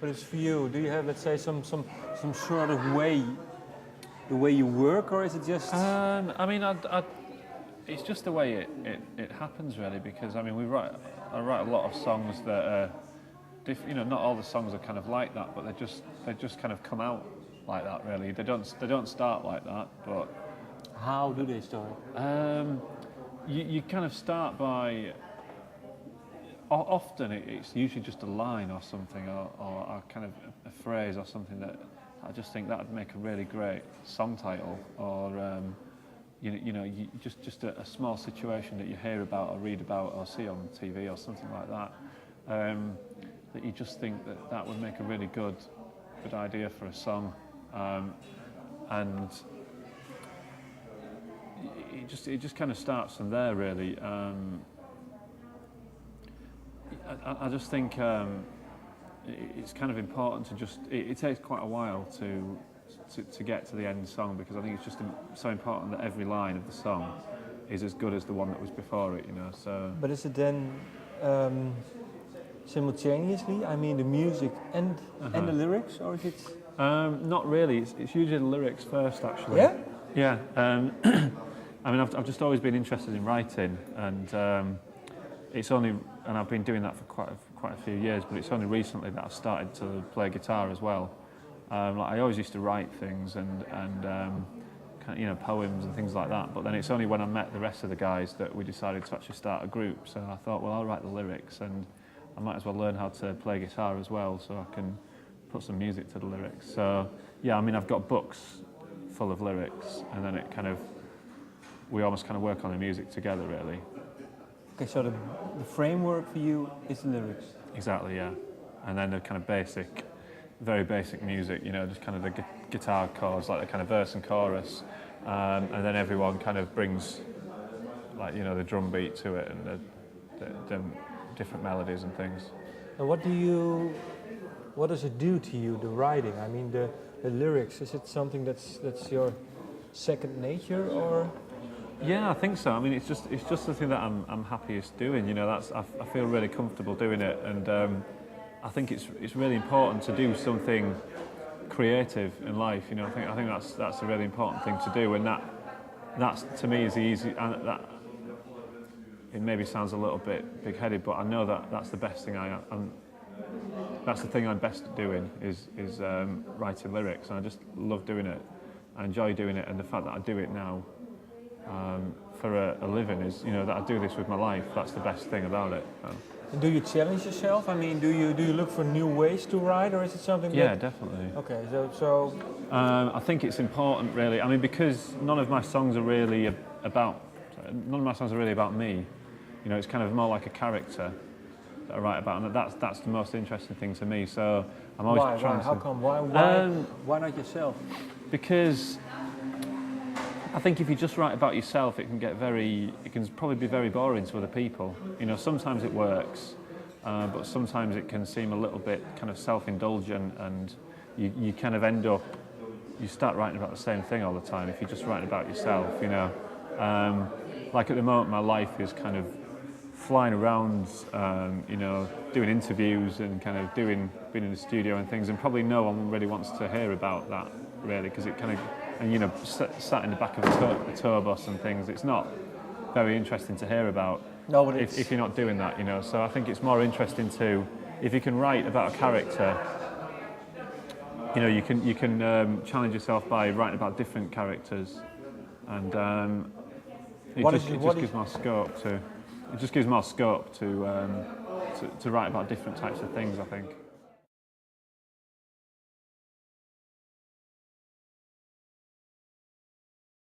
But it's for you. Do you have, let's say, some sort of way, the way you work, or is it just? I mean, it's just the way it happens, really. Because I mean, I write a lot of songs that are, you know, not all the songs are kind of like that, but they just kind of come out like that, really. They don't start like that, but. How do they start? You kind of start by. Often it's usually just a line or something, or kind of a phrase or something that I just think that would make a really great song title, or just a small situation that you hear about or read about or see on TV or something like that, that you just think that would make a really good idea for a song, and it just kind of starts from there, really. I just think it's kind of important to just. It takes quite a while to get to the end song, because I think it's just so important that every line of the song is as good as the one that was before it, you know. So. But is it then simultaneously? I mean, the music and the lyrics, or is it? Not really. It's usually the lyrics first, actually. Yeah. Yeah. I mean, I've just always been interested in writing, and it's only, and I've been doing that for quite a few years, but it's only recently that I've started to play guitar as well. Like I always used to write things and kind of, you know, poems and things like that, but then it's only when I met the rest of the guys that we decided to actually start a group. So I thought, well, I'll write the lyrics, and I might as well learn how to play guitar as well, so I can put some music to the lyrics. So yeah, I mean, I've got books full of lyrics, and then it kind of, we almost kind of work on the music together, really. Okay, so the framework for you is the lyrics. Exactly, yeah. And then the kind of basic, very basic music, you know, just kind of the guitar chords, like the kind of verse and chorus, and then everyone kind of brings, like, you know, the drum beat to it and the different melodies and things. And what does it do to you, the writing? I mean, the lyrics, is it something that's your second nature, or? Yeah, I think so. I mean, it's just the thing that I'm happiest doing. You know, I feel really comfortable doing it, and I think it's really important to do something creative in life. You know, I think that's a really important thing to do, and that's to me is easy. And that it maybe sounds a little bit big-headed, but I know that that's the best thing that's the thing I'm best at doing is writing lyrics, and I just love doing it. I enjoy doing it, and the fact that I do it now. For a living is, you know, that I do this with my life. That's the best thing about it. And do you challenge yourself? I mean, do you look for new ways to write, or is it something? Yeah, definitely. Okay, so. I think it's important, really. I mean, because none of my songs are really about me. You know, it's kind of more like a character that I write about, and that's the most interesting thing to me. So I'm always trying to. How come? Why not yourself? Because I think if you just write about yourself, it can probably be very boring to other people. You know, sometimes it works, but sometimes it can seem a little bit kind of self-indulgent, and you kind of end up, you start writing about the same thing all the time if you're just writing about yourself, you know. Like at the moment, my life is kind of flying around, you know, doing interviews and kind of being in the studio and things, and probably no one really wants to hear about that, really, because it kind of, and you know, sat in the back of a tour bus and things, it's not very interesting to hear about. No, but if you're not doing that, you know. So I think it's more interesting if you can write about a character, you know, you can challenge yourself by writing about different characters, and it just gives more scope to write about different types of things, I think.